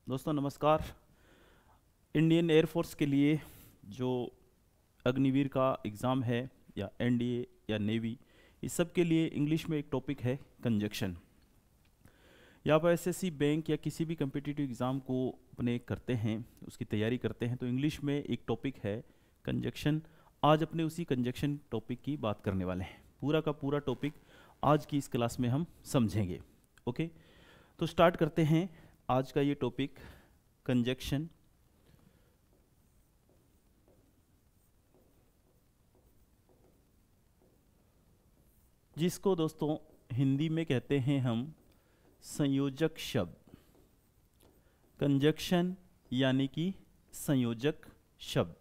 दोस्तों नमस्कार। Indian air force के लिए जो अग्निवीर का एग्ज़ाम है या एनडीए या नेवी, इस सब के लिए इंग्लिश में एक टॉपिक है कंजक्शन। या आप एसएससी बैंक या किसी भी कम्पिटिटिव एग्ज़ाम को अपने करते हैं, उसकी तैयारी करते हैं, तो इंग्लिश में एक टॉपिक है कंजक्शन। आज अपने उसी कंजक्शन टॉपिक की बात करने वाले हैं। पूरा का पूरा टॉपिक आज की इस क्लास में हम समझेंगे। ओके, तो स्टार्ट करते हैं आज का ये टॉपिक कंजक्शन। जिसको दोस्तों हिंदी में कहते हैं हम संयोजक शब्द। कंजक्शन यानी कि संयोजक शब्द।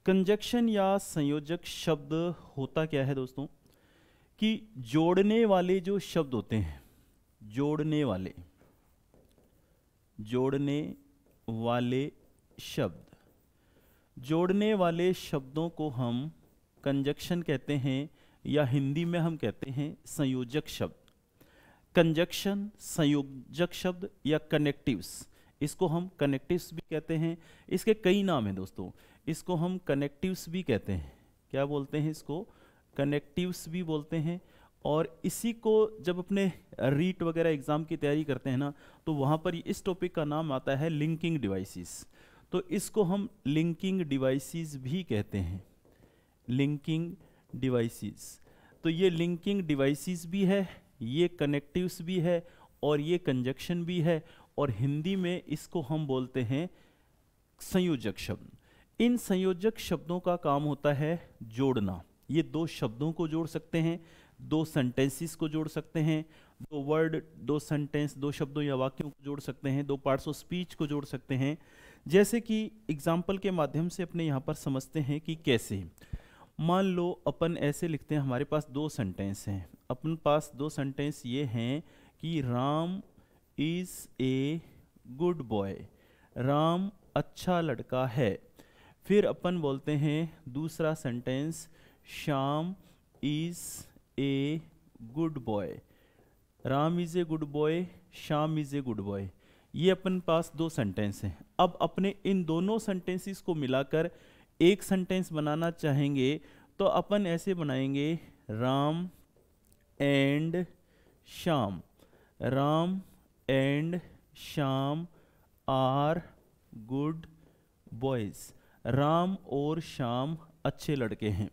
कंजक्शन या संयोजक शब्द होता क्या है दोस्तों, कि जोड़ने वाले जो शब्द होते हैं, जोड़ने वाले शब्द, जोड़ने वाले शब्दों को हम कंजक्शन कहते हैं, या हिंदी में हम कहते हैं संयोजक शब्द। कंजक्शन, संयोजक शब्द या कनेक्टिव्स, इसको हम कनेक्टिव्स भी कहते हैं। इसके कई नाम हैं दोस्तों। इसको हम कनेक्टिव्स भी कहते हैं। क्या बोलते हैं इसको? कनेक्टिव्स भी बोलते हैं। और इसी को जब अपने रीट वगैरह एग्जाम की तैयारी करते हैं ना, तो वहाँ पर इस टॉपिक का नाम आता है लिंकिंग डिवाइसेस। तो इसको हम लिंकिंग डिवाइसेस भी कहते हैं, लिंकिंग डिवाइसेस। तो ये लिंकिंग डिवाइसेस भी है, ये कनेक्टिव्स भी है, और ये कंजक्शन भी है। और हिंदी में इसको हम बोलते हैं संयोजक शब्द। इन संयोजक शब्दों का काम होता है जोड़ना। ये दो शब्दों को जोड़ सकते हैं, दो सेंटेंसेस को जोड़ सकते हैं, दो वर्ड, दो सेंटेंस, दो शब्दों या वाक्यों को जोड़ सकते हैं, दो पार्ट्स ऑफ स्पीच को जोड़ सकते हैं। जैसे कि एग्जाम्पल के माध्यम से अपने यहाँ पर समझते हैं कि कैसे। मान लो अपन ऐसे लिखते हैं, हमारे पास दो सेंटेंस हैं। अपन पास दो सेंटेंस ये हैं कि Ram is a good boy, Ram अच्छा लड़का है। फिर अपन बोलते हैं दूसरा sentence, Shyam is a good boy, Ram is a good boy, Shyam is a good boy. ये अपन पास दो सेंटेंस हैं। अब अपने इन दोनों सेंटेंसेस को मिलाकर एक सेंटेंस बनाना चाहेंगे तो अपन ऐसे बनाएंगे, Ram and Shyam, Ram and Shyam are good boys, Ram और श्याम अच्छे लड़के हैं।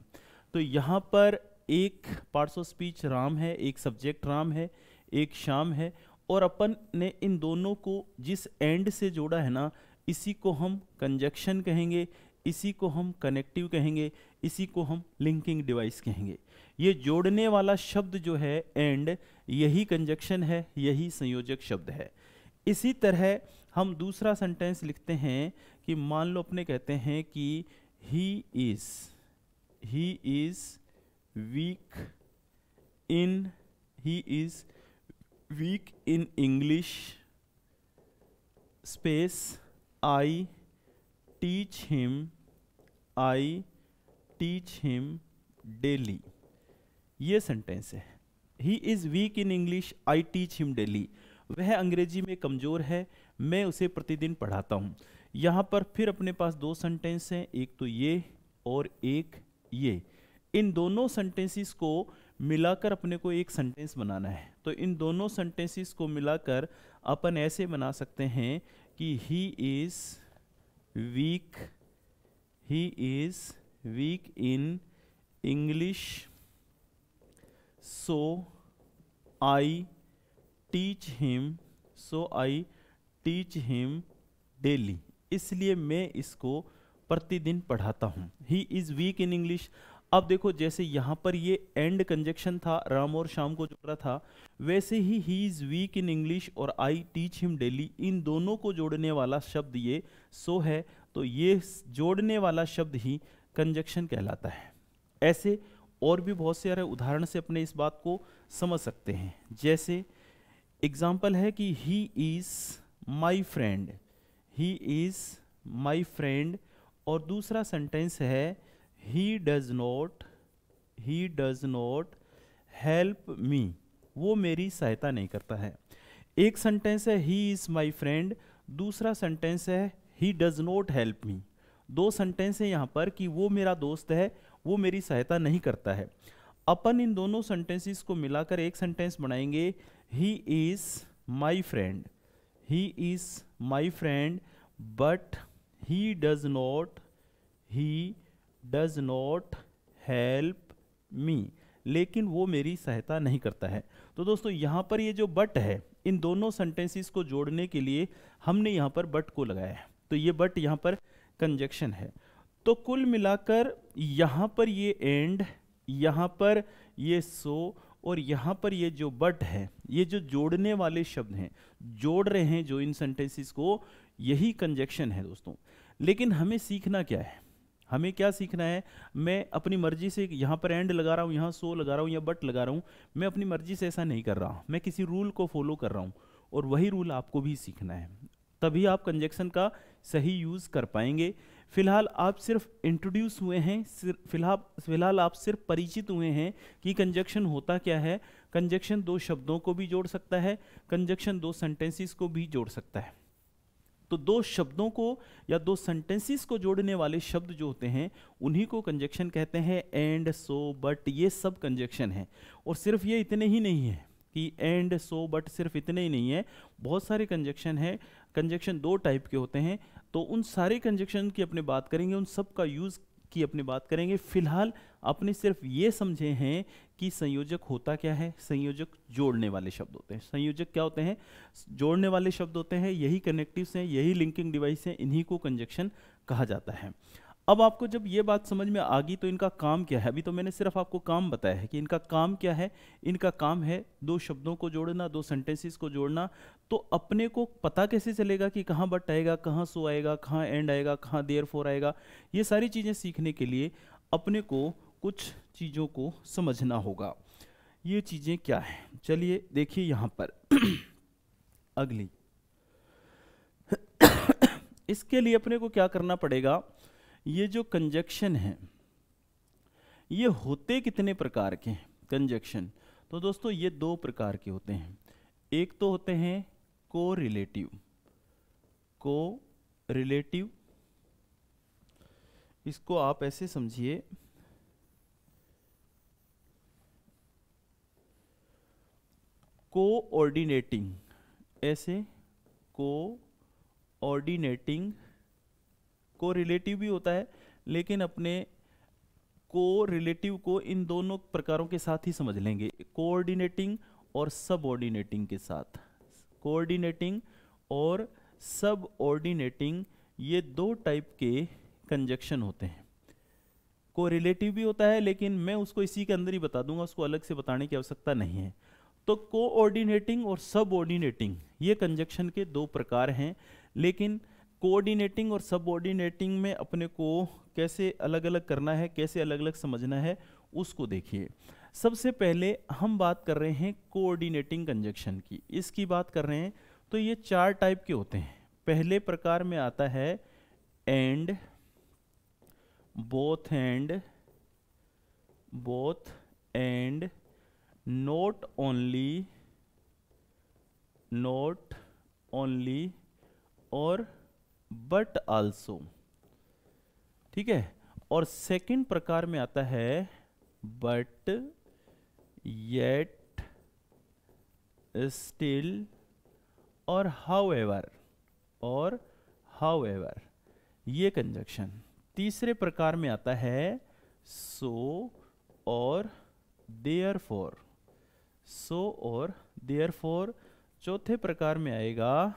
तो यहाँ पर एक पार्ट्स ऑफ स्पीच राम है, एक सब्जेक्ट राम है, एक श्याम है, और अपन ने इन दोनों को जिस एंड से जोड़ा है ना, इसी को हम कंजक्शन कहेंगे, इसी को हम कनेक्टिव कहेंगे, इसी को हम लिंकिंग डिवाइस कहेंगे। ये जोड़ने वाला शब्द जो है एंड, यही कंजक्शन है, यही संयोजक शब्द है। इसी तरह हम दूसरा सेंटेंस लिखते हैं कि मान लो अपने कहते हैं कि he is weak in English space I teach him daily. ये सेंटेंस है, he is week in English, I teach him daily. वह अंग्रेजी में कमज़ोर है, मैं उसे प्रतिदिन पढ़ाता हूँ। यहाँ पर फिर अपने पास दो सेंटेंस हैं, एक तो ये और एक ये। इन दोनों सेंटेंसेस को मिलाकर अपने को एक सेंटेंस बनाना है। तो इन दोनों सेंटेंसेस को मिलाकर अपन ऐसे बना सकते हैं कि he is week in English so I teach him daily. इसलिए मैं इसको प्रतिदिन पढ़ाता हूँ। He is week in English. अब देखो, जैसे यहाँ पर ये एंड कंजक्शन था, राम और श्याम को जोड़ा था, वैसे he is week in English और आई टीच हिम डेली, इन दोनों को जोड़ने वाला शब्द ये सो है। तो ये जोड़ने वाला शब्द ही कंजक्शन कहलाता है। ऐसे और भी बहुत सारे उदाहरण से अपने इस बात को समझ सकते हैं। जैसे एग्जाम्पल है कि he is my friend, he is my friend, और दूसरा सेंटेंस है he does not help me, वो मेरी सहायता नहीं करता है। एक सेंटेंस है ही इज़ माई फ्रेंड, दूसरा सेंटेंस है he does not help me. दो सेंटेंस है यहाँ पर कि वो मेरा दोस्त है, वो मेरी सहायता नहीं करता है। अपन इन दोनों सेंटेंसेस को मिलाकर एक सेंटेंस बनाएंगे, he is my friend. He is my friend but he does not help me, लेकिन वो मेरी सहायता नहीं करता है। तो दोस्तों यहाँ पर ये जो बट है, इन दोनों सेंटेंसेस को जोड़ने के लिए हमने यहाँ पर बट को लगाया है, तो ये बट यहाँ पर कंजक्शन है। तो कुल मिलाकर यहाँ पर ये एंड, यहाँ पर ये सो, और यहाँ पर ये जो बट है, ये जो जोड़ने वाले शब्द हैं, जोड़ रहे हैं जो इन सेंटेंसेस को, यही कंजक्शन है दोस्तों। लेकिन हमें सीखना क्या है, हमें क्या सीखना है? मैं अपनी मर्जी से यहाँ पर एंड लगा रहा हूँ, यहाँ सो लगा रहा हूँ या बट लगा रहा हूँ, मैं अपनी मर्जी से ऐसा नहीं कर रहा हूँ, मैं किसी रूल को फॉलो कर रहा हूँ, और वही रूल आपको भी सीखना है, तभी आप कंजक्शन का सही यूज़ कर पाएंगे। फिलहाल आप सिर्फ इंट्रोड्यूस हुए हैं, फिलहाल आप सिर्फ परिचित हुए हैं कि कंजक्शन होता क्या है। कंजक्शन दो शब्दों को भी जोड़ सकता है, कंजक्शन दो सेंटेंसेस को भी जोड़ सकता है। तो दो शब्दों को या दो सेंटेंसेस को जोड़ने वाले शब्द जो होते हैं उन्हीं को कंजक्शन कहते हैं। एंड, सो, बट, ये सब कंजक्शन है। और सिर्फ ये इतने ही नहीं है कि एंड, सो, बट सिर्फ इतने ही नहीं है, बहुत सारे कंजक्शन है। कंजक्शन दो टाइप के होते हैं, तो उन सारे कंजक्शन की अपने बात करेंगे, उन सब का यूज़ की अपनी बात करेंगे। फिलहाल आपने सिर्फ ये समझे हैं कि संयोजक होता क्या है। संयोजक जोड़ने वाले शब्द होते हैं। संयोजक क्या होते हैं? जोड़ने वाले शब्द होते हैं, यही कनेक्टिव्स हैं, यही लिंकिंग डिवाइस हैं, इन्हीं को कंजक्शन कहा जाता है। अब आपको जब ये बात समझ में आ गई तो इनका काम क्या है, अभी तो मैंने सिर्फ आपको काम बताया है कि इनका काम क्या है। इनका काम है दो शब्दों को जोड़ना, दो सेंटेंसेस को जोड़ना। तो अपने को पता कैसे चलेगा कि कहाँ बट आएगा, कहाँ सो आएगा, कहाँ एंड आएगा, कहाँ देयरफॉर आएगा? ये सारी चीज़ें सीखने के लिए अपने को कुछ चीज़ों को समझना होगा। ये चीज़ें क्या हैं, चलिए देखिए यहाँ पर अगली इसके लिए अपने को क्या करना पड़ेगा? ये जो कंजक्शन है ये होते कितने प्रकार के हैं कंजक्शन? तो दोस्तों ये दो प्रकार के होते हैं। एक तो होते हैं कोरिलेटिव। कोरिलेटिव, इसको आप ऐसे समझिए, कोऑर्डिनेटिंग, ऐसे कोऑर्डिनेटिंग। कोरिलेटिव भी होता है, लेकिन अपने कोरिलेटिव को इन दोनों प्रकारों के साथ ही समझ लेंगे, कोऑर्डिनेटिंग और सबऑर्डिनेटिंग के साथ। कोऑर्डिनेटिंग और सबऑर्डिनेटिंग, ये दो टाइप के कंजक्शन होते हैं। कोरिलेटिव भी होता है, लेकिन मैं उसको इसी के अंदर ही बता दूंगा, उसको अलग से बताने की आवश्यकता नहीं है। तो कोऑर्डिनेटिंग और सबऑर्डिनेटिंग ये कंजक्शन के दो प्रकार हैं, लेकिन कोऑर्डिनेटिंग और सबऑर्डिनेटिंग में अपने को कैसे अलग अलग करना है, कैसे अलग अलग समझना है, उसको देखिए। सबसे पहले हम बात कर रहे हैं कोऑर्डिनेटिंग कंजक्शन की, इसकी बात कर रहे हैं। तो ये चार टाइप के होते हैं। पहले प्रकार में आता है and, both and, not only और बट आल्सो, ठीक है। और सेकंड प्रकार में आता है बट, येट, स्टिल और हाउएवर, ये कंजक्शन। तीसरे प्रकार में आता है सो और देयरफॉर। चौथे प्रकार में आएगा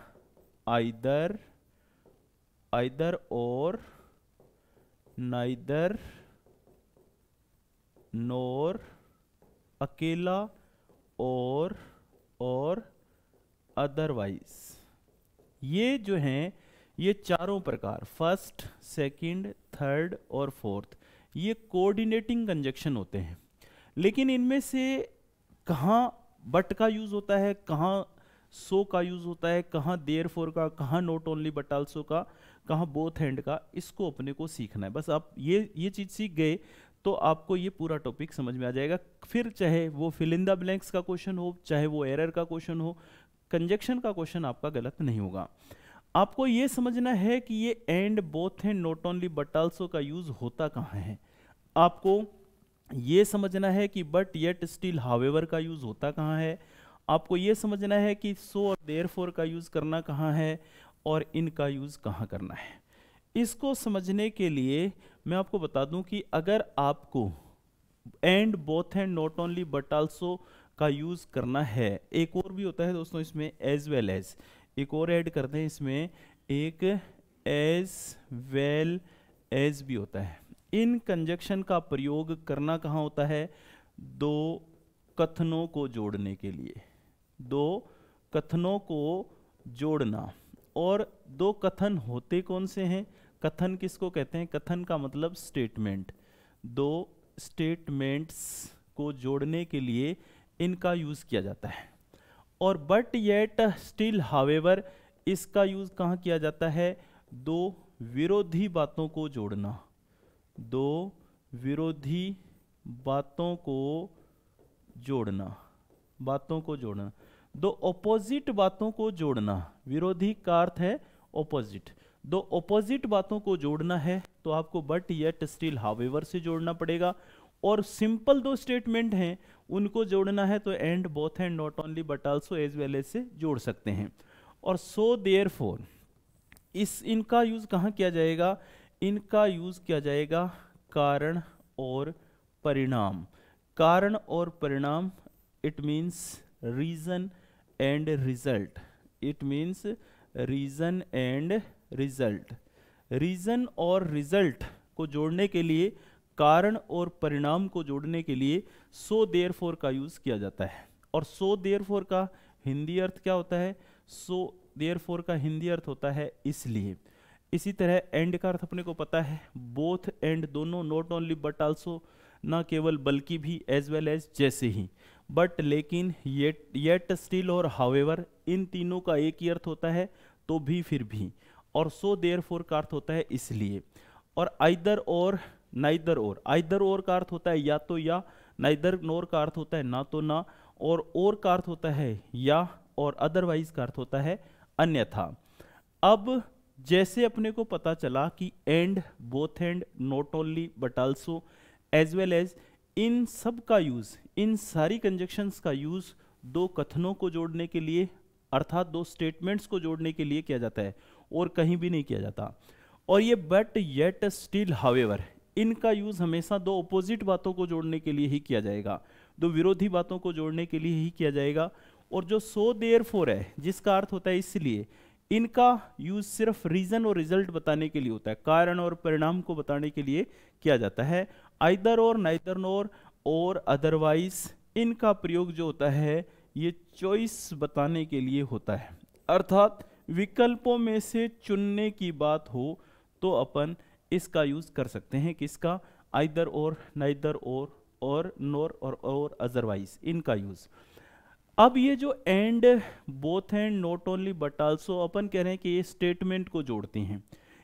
आइदर और, नाइदर, नोर, अकेला और अदरवाइज। ये जो हैं ये चारों प्रकार, फर्स्ट, सेकंड, थर्ड और फोर्थ, ये कोऑर्डिनेटिंग कंजक्शन होते हैं। लेकिन इनमें से कहाँ बट का यूज होता है, कहाँ सो का यूज होता है, कहाँ देयरफॉर का, कहाँ नॉट ओनली बट आल्सो का, कहाँ बोथ एंड का, इसको अपने को सीखना है। बस आप ये चीज सीख गए तो आपको ये पूरा टॉपिक समझ में आ जाएगा। फिर चाहे वो फिल इन द ब्लैंक्स का क्वेश्चन हो, चाहे वो एरर का क्वेश्चन हो, कंजक्शन का क्वेश्चन आपका गलत नहीं होगा। आपको ये समझना है कि ये and, both and, not only, but also का यूज होता कहाँ है। आपको ये समझना है कि बट, येट, स्टिल, हावेवर का यूज होता कहाँ है। आपको ये समझना है कि सो और देयरफॉर का यूज करना कहाँ है और इनका यूज कहाँ करना है। इसको समझने के लिए मैं आपको बता दूं कि अगर आपको and, both and, not only, but also का यूज करना है, एक और भी होता है दोस्तों इसमें, एज वेल एज, एक और ऐड करते हैं इसमें, एक एज वेल एज भी होता है। इन कंजक्शन का प्रयोग करना कहाँ होता है, दो कथनों को जोड़ने के लिए, दो कथनों को जोड़ना। और दो कथन होते कौन से हैं, कथन किसको कहते हैं, कथन का मतलब स्टेटमेंट। दो स्टेटमेंट्स को जोड़ने के लिए इनका यूज किया जाता है। और बट, येट, स्टिल, हावेवर, इसका यूज कहाँ किया जाता है, दो विरोधी बातों को जोड़ना, दो विरोधी बातों को जोड़ना, बातों को जोड़ना, दो ऑपोजिट बातों को जोड़ना। विरोधी का अर्थ है ऑपोजिट। दो ऑपोजिट बातों को जोड़ना है तो आपको बट, येट, स्टिल, हावेवर से जोड़ना पड़ेगा। और सिंपल दो स्टेटमेंट हैं उनको जोड़ना है तो and, both and, not only, but also, as well as से जोड़ सकते हैं। और सो, देयरफॉर, इनका यूज कहाँ किया जाएगा, इनका यूज किया जाएगा कारण और परिणाम। कारण और परिणाम, it means reason and result, it means reason and result. Reason और रिजल्ट को जोड़ने के लिए, कारण और परिणाम को जोड़ने के लिए सो देयरफॉर का यूज किया जाता है। और सो देयरफॉर का हिंदी अर्थ क्या होता है, सो देयरफॉर का हिंदी अर्थ होता है इसलिए। इसी तरह एंड का अर्थ अपने को पता है, बोथ एंड, दोनों, नॉट ओनली, बट आल्सो, ना केवल बल्कि भी, एज वेल एज, जैसे ही। बट, लेकिन, येट, स्टिल और हावेवर, इन तीनों का एक ही अर्थ होता है, तो भी, फिर भी। और सो देयरफॉर का अर्थ होता है इसलिए। और आइदर और, नाइदर और, आइदर और का अर्थ होता है या तो या, नाइदर नोर का अर्थ होता है ना तो ना, और का अर्थ होता है या, और अदरवाइज का अर्थ होता है अन्यथा। अब जैसे अपने को पता चला कि and, both and, not only, but also, as well as, इन सब का यूज, इन सारी कंजक्शंस का यूज दो कथनों को जोड़ने के लिए, अर्थात दो स्टेटमेंट्स को जोड़ने के लिए किया जाता है और कहीं भी नहीं किया जाता। और ये बट, येट, स्टिल, हावेवर, इनका यूज हमेशा दो ऑपोजिट बातों को जोड़ने के लिए ही किया जाएगा, दो विरोधी बातों को जोड़ने के लिए ही किया जाएगा। और जो सो देयरफॉर है, जिसका अर्थ होता है इसलिए, इनका यूज सिर्फ रीजन और रिजल्ट बताने के लिए होता है, कारण और परिणाम को बताने के लिए किया जाता है। आइदर और, नाइदर नोर, और अदरवाइज, इनका प्रयोग जो होता है ये चॉइस बताने के लिए होता है, अर्थात विकल्पों में से चुनने की बात हो तो अपन इसका यूज कर सकते हैं। किसका, आइदर और, नाइदर और नोर और अदरवाइज, इनका यूज। अब ये जो and, both and, not only, but also, अपन कह रहे हैं कि ये स्टेटमेंट को जोड़ती हैं।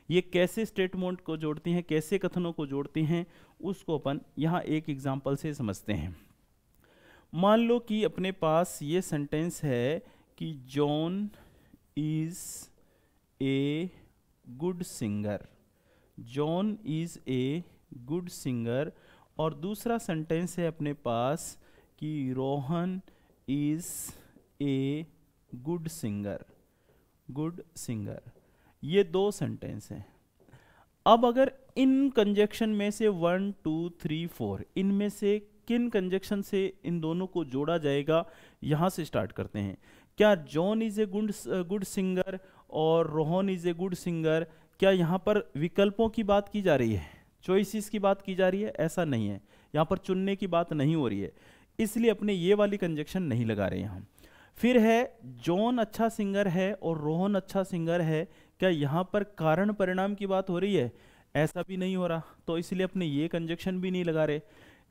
ये कैसे स्टेटमेंट को जोड़ती हैं, कैसे कथनों को जोड़ती हैं, उसको अपन यहाँ एक एग्जांपल से समझते हैं। मान लो कि अपने पास ये सेंटेंस है कि John is a good singer, John is a good singer. और दूसरा सेंटेंस है अपने पास कि Rohan is a good singer, good singer. ये दो सेंटेंस हैं। अब अगर इन कंजक्शन में से 1, 2, 3, 4, इनमें से किन कंजक्शन से इन दोनों को जोड़ा जाएगा, यहां से स्टार्ट करते हैं। क्या John is a good singer और Rohan is a good singer, क्या यहाँ पर विकल्पों की बात की जा रही है, चॉइसेस की बात की जा रही है? ऐसा नहीं है, यहाँ पर चुनने की बात नहीं हो रही है, इसलिए अपने ये वाली कंजक्शन नहीं लगा रहे यहाँ। फिर है जॉन अच्छा सिंगर है और रोहन अच्छा सिंगर है, क्या यहाँ पर कारण परिणाम की बात हो रही है? ऐसा भी नहीं हो रहा, तो इसलिए अपने ये कंजक्शन भी नहीं लगा रहे।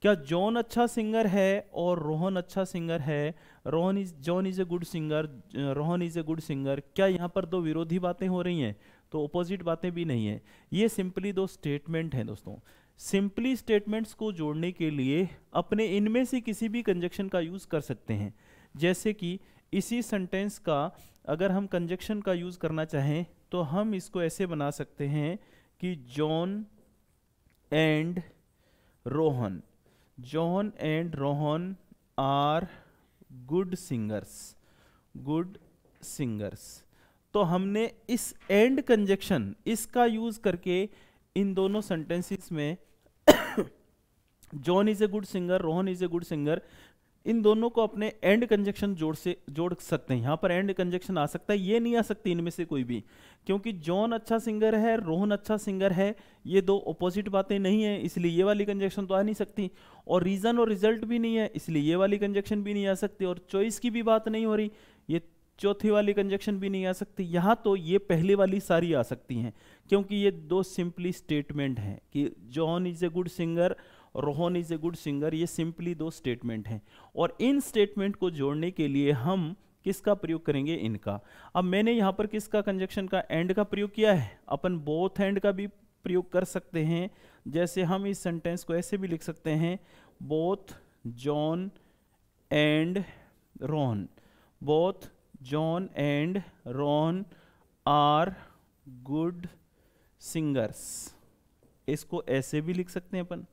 क्या जॉन अच्छा सिंगर है और रोहन अच्छा सिंगर है, John is a good singer, Rohan is a good singer, क्या यहाँ पर दो विरोधी बातें हो रही हैं? तो ऑपोजिट बातें भी नहीं है। ये सिंपली दो स्टेटमेंट हैं दोस्तों। सिंपली स्टेटमेंट्स को जोड़ने के लिए अपने इनमें से किसी भी कंजक्शन का यूज कर सकते हैं। जैसे कि इसी सेंटेंस का अगर हम कंजक्शन का यूज करना चाहें तो हम इसको ऐसे बना सकते हैं कि John and Rohan, John and Rohan are good singers, good singers. तो हमने इस एंड कंजक्शन इसका यूज करके इन दोनों सेंटेंसेस में John is a good singer, Rohan is a good singer, इन दोनों को अपने एंड कंजक्शन जोड़ सकते हैं। यहाँ पर एंड कंजक्शन आ सकता है, ये नहीं आ सकती इनमें से कोई भी, क्योंकि जॉन अच्छा सिंगर है, रोहन अच्छा सिंगर है, ये दो अपोजिट बातें नहीं है, इसलिए ये वाली कंजक्शन तो आ नहीं सकती। और रीजन और रिजल्ट भी नहीं है, इसलिए ये वाली कंजक्शन भी नहीं आ सकती। और चॉइस की भी बात नहीं हो रही, ये चौथी वाली कंजक्शन भी नहीं आ सकती। यहाँ तो ये पहले वाली सारी आ सकती हैं, क्योंकि ये दो सिंपली स्टेटमेंट हैं कि John is a good singer, Rohan is a good singer, ये सिंपली दो स्टेटमेंट हैं। और इन स्टेटमेंट को जोड़ने के लिए हम किसका प्रयोग करेंगे, इनका। अब मैंने यहाँ पर किसका कंजक्शन का, एंड का प्रयोग किया है। अपन बोथ एंड का भी प्रयोग कर सकते हैं, जैसे हम इस सेंटेंस को ऐसे भी लिख सकते हैं, both John and Rohan, both John and Rohan are good singers. इसको ऐसे भी लिख सकते हैं अपन।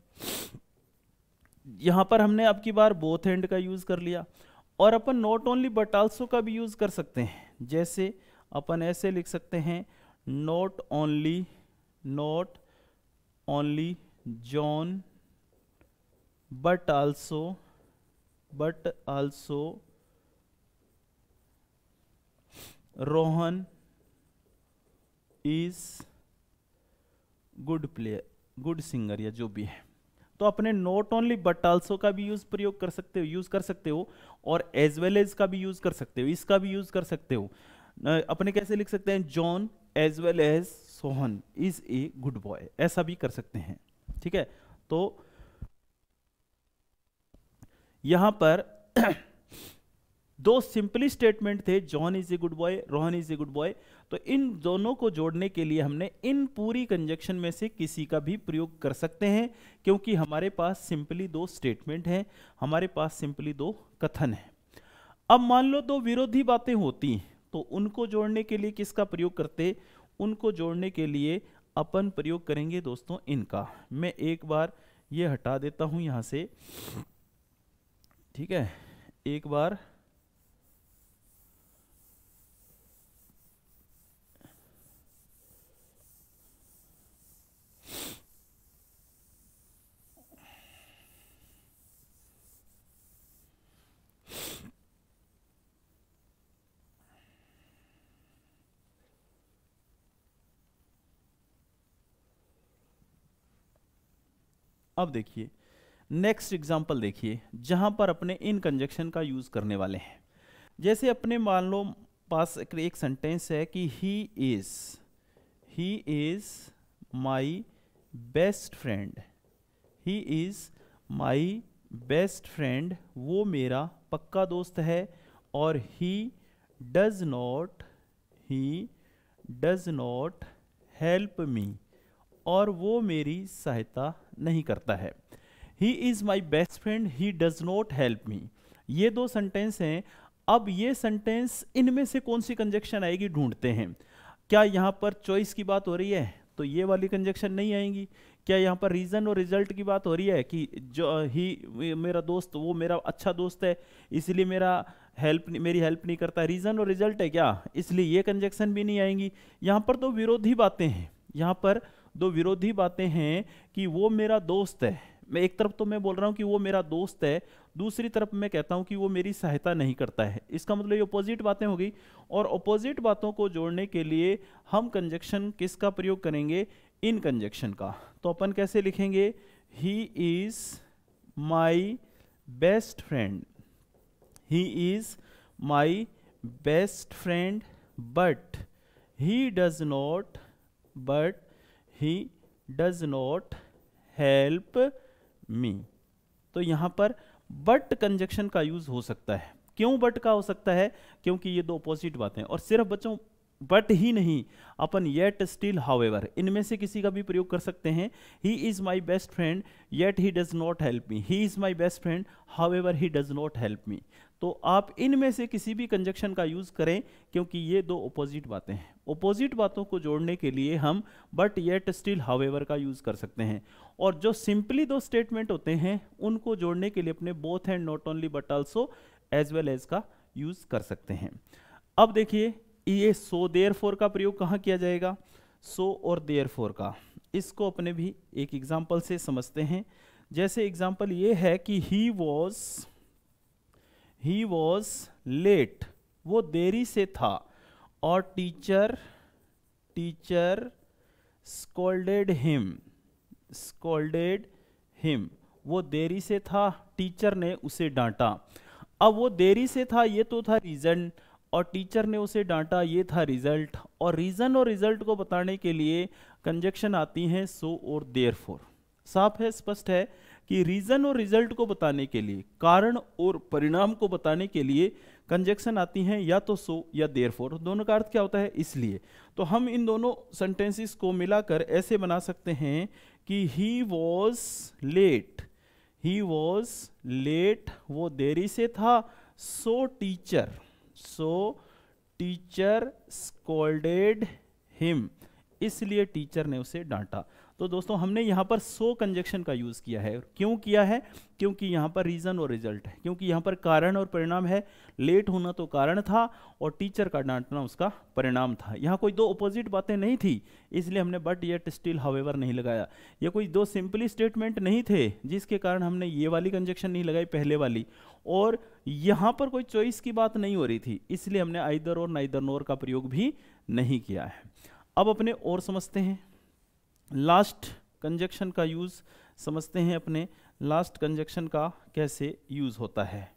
यहां पर हमने अब की बार बोथ एंड का यूज कर लिया, और अपन नॉट ओनली बट आल्सो का भी यूज कर सकते हैं। जैसे अपन ऐसे लिख सकते हैं, not only John but also Rohan is good player, good singer, या जो भी है। तो अपने नॉट ओनली बट आल्सो का भी प्रयोग कर सकते हो, यूज कर सकते हो, और एज वेल एज का भी यूज कर सकते हो, इसका भी यूज कर सकते हो। अपने कैसे लिख सकते हैं, John as well as Sohan is a good boy, ऐसा भी कर सकते हैं। ठीक है, तो यहां पर दो सिंपली स्टेटमेंट थे, John is a good boy, Rohan is a good boy. तो इन दोनों को जोड़ने के लिए हमने इन पूरी कंजक्शन में से किसी का भी प्रयोग कर सकते हैं, क्योंकि हमारे पास सिंपली दो स्टेटमेंट हैं, हमारे पास सिंपली दो कथन हैं। अब मान लो दो विरोधी बातें होती, तो उनको जोड़ने के लिए किसका प्रयोग करते, उनको जोड़ने के लिए अपन प्रयोग करेंगे दोस्तों इनका। मैं एक बार ये हटा देता हूं यहां से, ठीक है, एक बार अब देखिए नेक्स्ट एग्जांपल देखिए, जहां पर अपने इन कंजक्शन का यूज करने वाले हैं। जैसे अपने मान लो पास एक सेंटेंस है कि he is my best friend, he is my best friend, वो मेरा पक्का दोस्त है, और he does not help me, और वो मेरी सहायता नहीं करता है। He is my best friend, he does not help me, ये दो सेंटेंस हैं। अब ये सेंटेंस इनमें से कौन सी कंजक्शन आएगी ढूंढते हैं। क्या यहां पर चॉइस की बात हो रही है, तो ये वाली कंजक्शन नहीं आएगी। क्या यहाँ पर रीजन और रिजल्ट की बात हो रही है कि जो ही मेरा दोस्त, वो मेरा अच्छा दोस्त है, इसलिए मेरी हेल्प नहीं करता, रीजन और रिजल्ट है क्या, इसलिए ये कंजक्शन भी नहीं आएंगी। यहाँ पर दो विरोधी बातें हैं, यहाँ पर दो विरोधी बातें हैं कि वो मेरा दोस्त है। मैं एक तरफ तो मैं बोल रहा हूं कि वो मेरा दोस्त है, दूसरी तरफ मैं कहता हूं कि वो मेरी सहायता नहीं करता है। इसका मतलब ये अपोजिट बातें हो गई, और अपोजिट बातों को जोड़ने के लिए हम कंजक्शन किसका प्रयोग करेंगे, इन कंजक्शन का। तो अपन कैसे लिखेंगे, he is my best friend, he is my best friend, but he does not help me. तो यहां पर बट कंजक्शन का यूज हो सकता है। क्यों बट का हो सकता है, क्योंकि ये दो अपोजिट बातें। और सिर्फ बच्चों बट ही नहीं, अपन येट, स्टिल, हाउएवर, इनमें से किसी का भी प्रयोग कर सकते हैं। He is my best friend yet he does not help me, he is my best friend however he does not help me. तो आप इनमें से किसी भी कंजक्शन का यूज करें, क्योंकि ये दो ऑपोजिट बातें हैं। ऑपोजिट बातों को जोड़ने के लिए हम बट येट स्टिल हाउएवर का यूज कर सकते हैं, और जो सिंपली दो स्टेटमेंट होते हैं उनको जोड़ने के लिए अपने both and, not only but also, as well as का यूज कर सकते हैं। अब देखिए ये सो देयरफॉर का प्रयोग कहाँ किया जाएगा, सो और देयरफॉर का, इसको अपने भी एक एग्जाम्पल से समझते हैं। जैसे एग्जाम्पल ये है कि ही वॉज लेट, वो देरी से था, और टीचर स्कोल्डेड हिम, वो देरी से था, टीचर ने उसे डांटा। अब वो देरी से था ये तो था रीजन, और टीचर ने उसे डांटा ये था रिजल्ट, और रीजन और रिजल्ट को बताने के लिए कंजक्शन आती हैं सो और देयरफॉर। साफ है, स्पष्ट है कि रीजन और रिजल्ट को बताने के लिए, कारण और परिणाम को बताने के लिए कंजक्शन आती हैं या तो सो या देयरफॉर। दोनों का अर्थ क्या होता है, इसलिए। तो हम इन दोनों सेंटेंसेस को मिलाकर ऐसे बना सकते हैं कि ही वॉज लेट, वो देरी से था, सो टीचर स्कोल्डेड हिम, इसलिए टीचर ने उसे डांटा। तो दोस्तों हमने यहाँ पर सो कंजक्शन का यूज किया है। क्यों किया है, क्योंकि यहाँ पर रीजन और रिजल्ट है, क्योंकि यहाँ पर कारण और परिणाम है। लेट होना तो कारण था और टीचर का डांटना उसका परिणाम था। यहाँ कोई दो अपोजिट बातें नहीं थी, इसलिए हमने बट येट स्टिल हाउएवर नहीं लगाया। ये कोई दो सिंपली स्टेटमेंट नहीं थे जिसके कारण हमने ये वाली कंजक्शन नहीं लगाई, पहले वाली। और यहाँ पर कोई चॉइस की बात नहीं हो रही थी, इसलिए हमने आइदर और नाइदर नोर का प्रयोग भी नहीं किया है। अब अपने और समझते हैं लास्ट कंजक्शन का यूज, समझते हैं अपने लास्ट कंजक्शन का कैसे यूज होता है।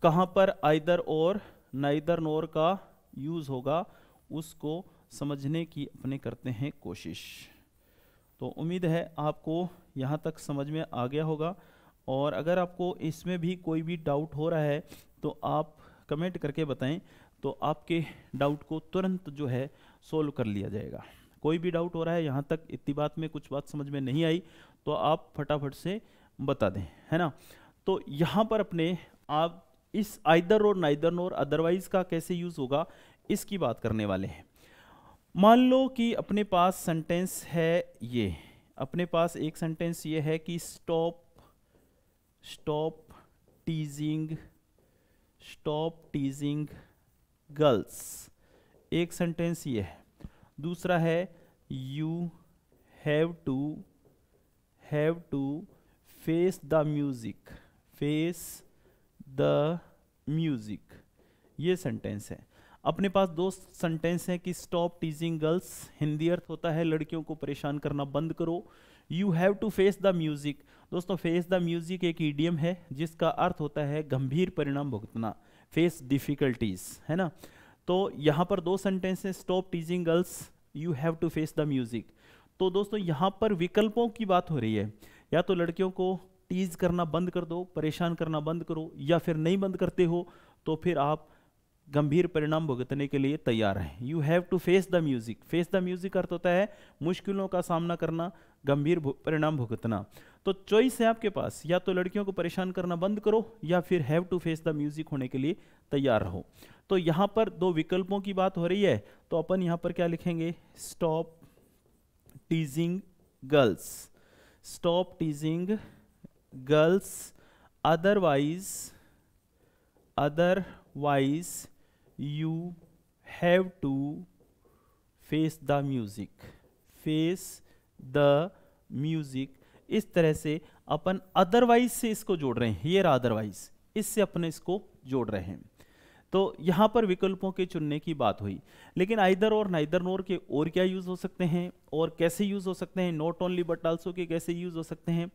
कहां पर आइदर और नाइदर नोर का यूज होगा उसको समझने की अपने करते हैं कोशिश। तो उम्मीद है आपको यहां तक समझ में आ गया होगा, और अगर आपको इसमें भी कोई भी डाउट हो रहा है तो आप कमेंट करके बताएं, तो आपके डाउट को तुरंत जो है सोल्व कर लिया जाएगा। कोई भी डाउट हो रहा है यहाँ तक, इतनी बात में कुछ बात समझ में नहीं आई तो आप फटाफट से बता दें, है ना। तो यहाँ पर अपने आप इस आइदर और नाइदर नोर अदरवाइज का कैसे यूज होगा इसकी बात करने वाले हैं। मान लो कि अपने पास सेंटेंस है ये, अपने पास एक सेंटेंस ये है कि स्टॉप टीजिंग गर्ल्स, एक सेंटेंस ये है। दूसरा है you have to face the music, ये सेंटेंस है। अपने पास दो सेंटेंस हैं कि स्टॉप टीजिंग गर्ल्स, हिंदी अर्थ होता है लड़कियों को परेशान करना बंद करो। You have to face the music, दोस्तों फेस द म्यूजिक एक ईडियम है जिसका अर्थ होता है गंभीर परिणाम भुगतना, फेस डिफिकल्टीज, है ना। तो यहाँ पर दो सेंटेंस हैं, stop teasing girls, you have to face the music. तो दोस्तों यहाँ पर विकल्पों की बात हो रही है, या तो लड़कियों को टीज करना बंद कर दो, परेशान करना बंद करो, या फिर नहीं बंद करते हो तो फिर आप गंभीर परिणाम भुगतने के लिए तैयार हैं। You have to face the music, face the music अर्थ होता है मुश्किलों का सामना करना, गंभीर परिणाम भुगतना। तो चॉइस है आपके पास, या तो लड़कियों को परेशान करना बंद करो या फिर have to face the music होने के लिए तैयार रहो। तो यहाँ पर दो विकल्पों की बात हो रही है, तो अपन यहाँ पर क्या लिखेंगे, stop teasing girls, otherwise you have to face the music। इस तरह से अपन अदरवाइज से इसको जोड़ रहे हैं, ये रहा अदरवाइज, इससे अपने इसको जोड़ रहे हैं। तो यहाँ पर विकल्पों के चुनने की बात हुई, लेकिन आइदर और नाइदर नोर के और क्या यूज हो सकते हैं और कैसे यूज हो सकते हैं, नॉट ओनली बट आल्सो के कैसे यूज हो सकते हैं।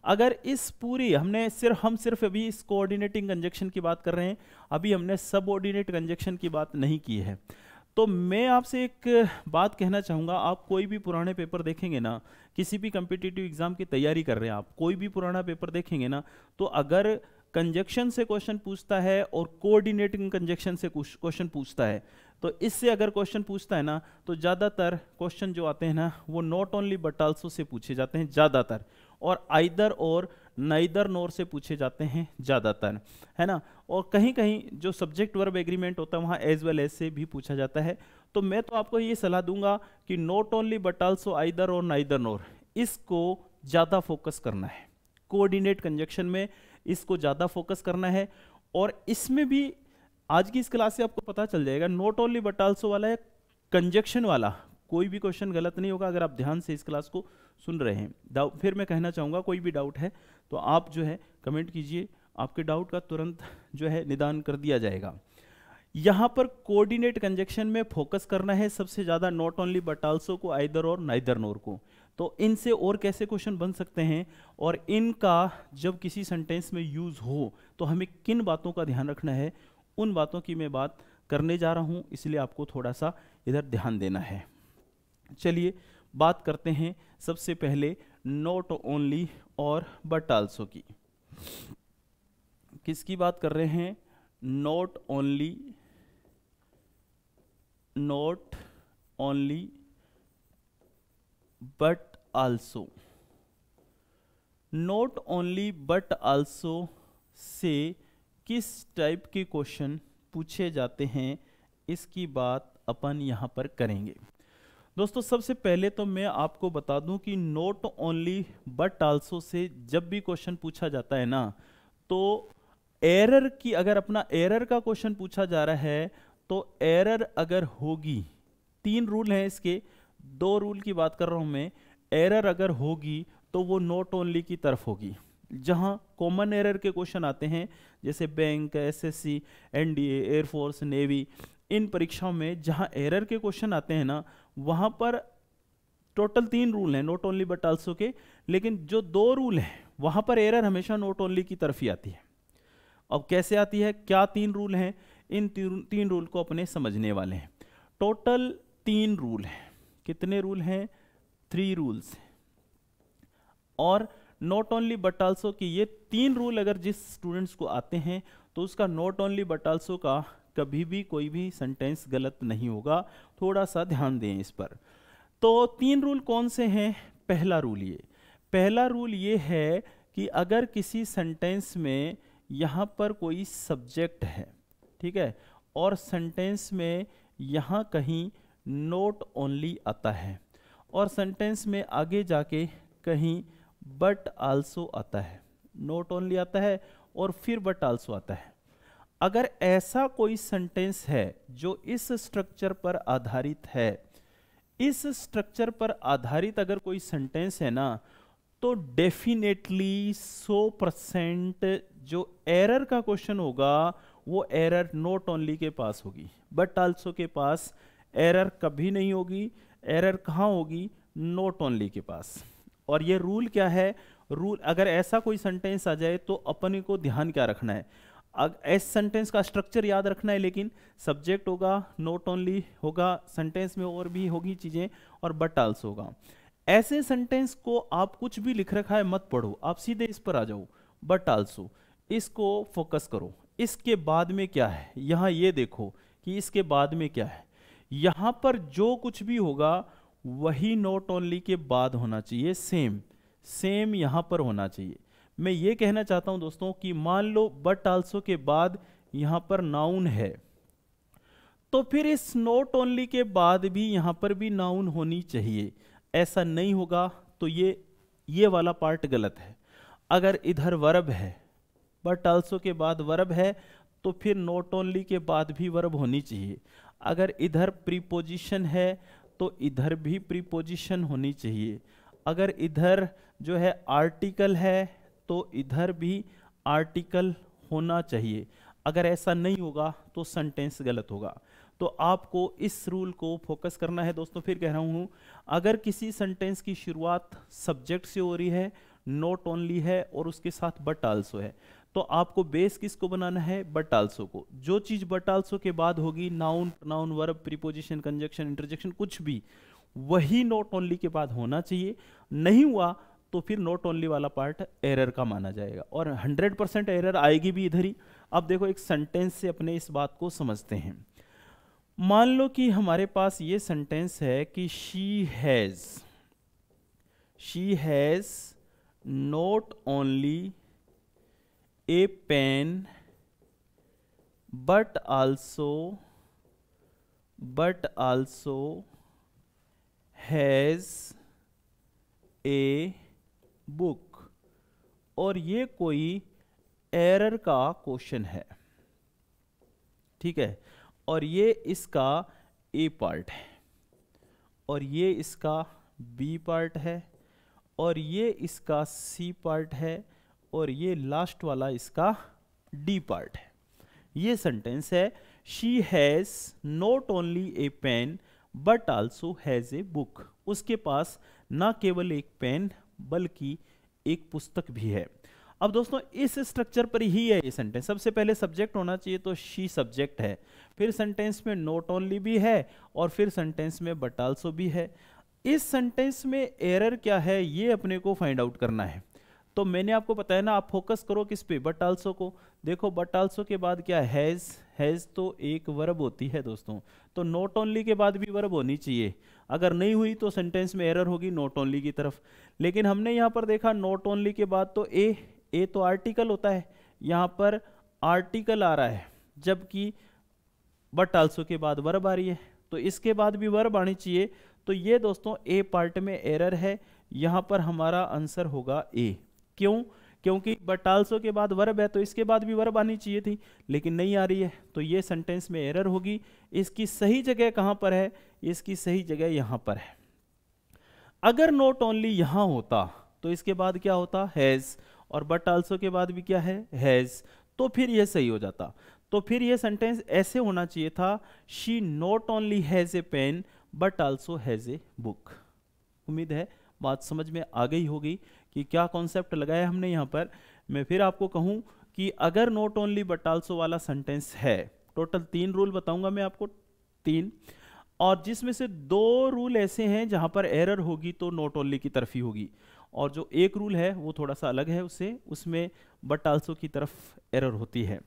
अगर इस पूरी हम सिर्फ अभी इस कोऑर्डिनेटिंग कंजक्शन की बात कर रहे हैं, अभी हमने सबऑर्डिनेट कंजक्शन की बात नहीं की है। तो मैं आपसे एक बात कहना चाहूँगा, आप कोई भी पुराने पेपर देखेंगे ना, किसी भी कम्पिटिटिव एग्जाम की तैयारी कर रहे हैं आप, कोई भी पुराना पेपर देखेंगे ना, तो अगर कंजक्शन से क्वेश्चन पूछता है और कोऑर्डिनेटिंग कंजक्शन से क्वेश्चन पूछता है, तो इससे अगर क्वेश्चन पूछता है ना, तो ज़्यादातर क्वेश्चन जो आते हैं ना वो not only but also say पूछे जाते हैं ज़्यादातर, और आइदर और नाइदर नोर से पूछे जाते हैं ज़्यादातर, है ना। और कहीं कहीं जो सब्जेक्ट वर्ब एग्रीमेंट होता है वहाँ एज वेल एज से भी पूछा जाता है। तो मैं तो आपको ये सलाह दूंगा कि not only but also either और नाइदर नोर, इसको ज़्यादा फोकस करना है। कोऑर्डिनेट कंजक्शन में इसको ज़्यादा फोकस करना है। और इसमें भी आज की इस क्लास से आपको पता चल जाएगा, नॉट ओनली बट आल्सो वाला है कंजक्शन वाला कोई भी क्वेश्चन गलत नहीं होगा अगर आप ध्यान से इस क्लास को सुन रहे हैं। फिर मैं कहना चाहूँगा कोई भी डाउट है तो आप जो है कमेंट कीजिए, आपके डाउट का तुरंत जो है निदान कर दिया जाएगा। यहाँ पर कोऑर्डिनेट कंजक्शन में फोकस करना है सबसे ज़्यादा नॉट ओनली बट आल्सो को, आइदर और नाइदर नोर को। तो इनसे और कैसे क्वेश्चन बन सकते हैं और इनका जब किसी सेंटेंस में यूज़ हो तो हमें किन बातों का ध्यान रखना है, उन बातों की मैं बात करने जा रहा हूँ, इसलिए आपको थोड़ा सा इधर ध्यान देना है। चलिए बात करते हैं सबसे पहले नॉट ओनली और बट आल्सो की। किसकी बात कर रहे हैं? Not only but also. Not only but also say किस टाइप के क्वेश्चन पूछे जाते हैं, इसकी बात अपन यहाँ पर करेंगे। दोस्तों सबसे पहले तो मैं आपको बता दूं कि not only but also say जब भी क्वेश्चन पूछा जाता है ना, तो एरर की, अगर अपना एरर का क्वेश्चन पूछा जा रहा है तो एरर अगर होगी, 3 रूल हैं इसके, 2 रूल की बात कर रहा हूं मैं। एरर अगर होगी तो वो नॉट ओनली की तरफ होगी। जहां कॉमन एरर के क्वेश्चन आते हैं जैसे bank, SSC, NDA, air force, navy, इन परीक्षाओं में जहां एरर के क्वेश्चन आते हैं ना, वहां पर टोटल 3 रूल हैं नॉट ओनली बट आल्सो के, लेकिन जो 2 रूल हैं वहां पर एरर हमेशा नॉट ओनली की तरफ ही आती है। अब कैसे आती है, क्या 3 रूल हैं, इन 3 रूल को अपने समझने वाले हैं। टोटल 3 रूल हैं। कितने रूल हैं? 3 रूल्स। और नॉट ओनली बट आल्सो की ये 3 रूल अगर जिस स्टूडेंट्स को आते हैं तो उसका नॉट ओनली बट आल्सो का कभी भी कोई भी सेंटेंस गलत नहीं होगा। थोड़ा सा ध्यान दें इस पर। तो 3 रूल कौन से हैं? पहला रूल ये है कि अगर किसी सेंटेंस में यहाँ पर कोई सब्जेक्ट है, ठीक है, और सेंटेंस में यहाँ कहीं नॉट ओनली आता है और सेंटेंस में आगे जाके कहीं बट आल्सो आता है, नॉट ओनली आता है और फिर बट आल्सो आता है। अगर ऐसा कोई सेंटेंस है जो इस स्ट्रक्चर पर आधारित है, इस स्ट्रक्चर पर आधारित अगर कोई सेंटेंस है ना, तो डेफिनेटली 100% जो एरर का क्वेश्चन होगा वो एरर नॉट ओनली के पास होगी, बट आल्सो के पास एरर कभी नहीं होगी। एरर कहाँ होगी? नॉट ओनली के पास। और ये रूल क्या है? रूल, अगर ऐसा कोई सेंटेंस आ जाए तो अपन को ध्यान क्या रखना है, इस सेंटेंस का स्ट्रक्चर याद रखना है, लेकिन सब्जेक्ट होगा, नॉट ओनली होगा, सेंटेंस में और भी होगी चीजें, और बट आल्सो होगा। ऐसे सेंटेंस को आप कुछ भी लिख रखा है मत पढ़ो, आप सीधे इस पर आ जाओ, बट आल्सो, इसको फोकस करो। इसके बाद में क्या है, यहां ये देखो कि इसके बाद में क्या है। यहां पर जो कुछ भी होगा वही नॉट ओनली के बाद होना चाहिए, सेम यहां पर होना चाहिए। मैं ये कहना चाहता हूं दोस्तों कि मान लो बट आल्सो के बाद यहां पर नाउन है, तो फिर इस नॉट ओनली के बाद भी यहां पर भी नाउन होनी चाहिए। ऐसा नहीं होगा तो ये वाला पार्ट गलत है। अगर इधर वर्ब है, बट आल्सो के बाद वर्ब है, तो फिर नॉट ओनली के बाद भी वर्ब होनी चाहिए। अगर इधर प्रीपोजिशन है तो इधर भी प्रीपोजिशन होनी चाहिए। अगर इधर जो है आर्टिकल है तो इधर भी आर्टिकल होना चाहिए। अगर ऐसा नहीं होगा तो सेंटेंस गलत होगा। तो आपको इस रूल को फोकस करना है दोस्तों। फिर कह रहा हूं, अगर किसी सेंटेंस की शुरुआत सब्जेक्ट से हो रही है, नॉट ओनली है और उसके साथ बट आल्सो है, तो आपको बेस किसको बनाना है? बट आल्सो को। जो चीज बट आल्सो के बाद होगी, noun, noun, verb, preposition, conjunction, interjection, कुछ भी, वही नॉट ओनली के बाद होना चाहिए। नहीं हुआ तो फिर नॉट ओनली वाला पार्ट एरर का माना जाएगा और 100% एरर आएगी भी इधर ही। अब देखो एक सेंटेंस से अपने इस बात को समझते हैं। मान लो कि हमारे पास ये सेंटेंस है कि she has not only A pen but also has a book. और ये कोई एरर का क्वेश्चन है, ठीक है, और ये इसका ए पार्ट है और ये इसका बी पार्ट है और ये इसका सी पार्ट है और ये लास्ट वाला इसका डी पार्ट है। ये सेंटेंस है, she has not only A pen but also has a book. उसके पास ना केवल एक पेन बल्कि एक पुस्तक भी है। अब दोस्तों इस स्ट्रक्चर पर ही है ये सेंटेंस। सबसे पहले सब्जेक्ट होना चाहिए, तो शी सब्जेक्ट है, फिर सेंटेंस में नॉट ओनली भी है और फिर सेंटेंस में बट आल्सो भी है। इस सेंटेंस में एरर क्या है ये अपने को फाइंड आउट करना है। तो मैंने आपको बताया ना, आप फोकस करो किस पे, बट आल्सो को। देखो बट आल्सो के बाद क्या है, हैज तो एक वर्ब होती है दोस्तों, तो नॉट ओनली के बाद भी वर्ब होनी चाहिए। अगर नहीं हुई तो सेंटेंस में एरर होगी नॉट ओनली की तरफ। लेकिन हमने यहाँ पर देखा नॉट ओनली के बाद तो ए तो आर्टिकल होता है, यहाँ पर आर्टिकल आ रहा है, जबकि बट आल्सो के बाद वर्ब आ रही है, तो इसके बाद भी वर्ब आनी चाहिए। तो ये दोस्तों ए पार्ट में एरर है, यहाँ पर हमारा आंसर होगा ए। क्यों? क्योंकि बट आल्सो के बाद वर्ब है तो इसके बाद भी वर्ब आनी चाहिए थी, लेकिन नहीं आ रही है, तो ये सेंटेंस में एरर होगी। इसकी सही जगह कहाँ पर है? इसकी सही जगह यहाँ पर है। अगर नॉट ओनली यहाँ होता तो इसके बाद क्या होता? हैज, और बट आल्सो के बाद भी क्या है? हैज, तो फिर ये सही हो जाता। तो फिर ये सेंटेंस ऐसे होना चाहिए था, she not only has a pen but also has a book. उम्मीद है बात समझ में आ गई होगी कि क्या कॉन्सेप्ट लगाया हमने यहाँ पर। मैं फिर आपको कहूँ कि अगर नॉट ओनली बट आल्सो वाला सेंटेंस है, टोटल 3 रूल बताऊंगा मैं आपको, 3, और जिसमें से 2 रूल ऐसे हैं जहाँ पर एरर होगी तो नॉट ओनली की तरफ ही होगी, और जो एक रूल है वो थोड़ा सा अलग है उससे, उसमें बट आल्सो की तरफ एरर होती है।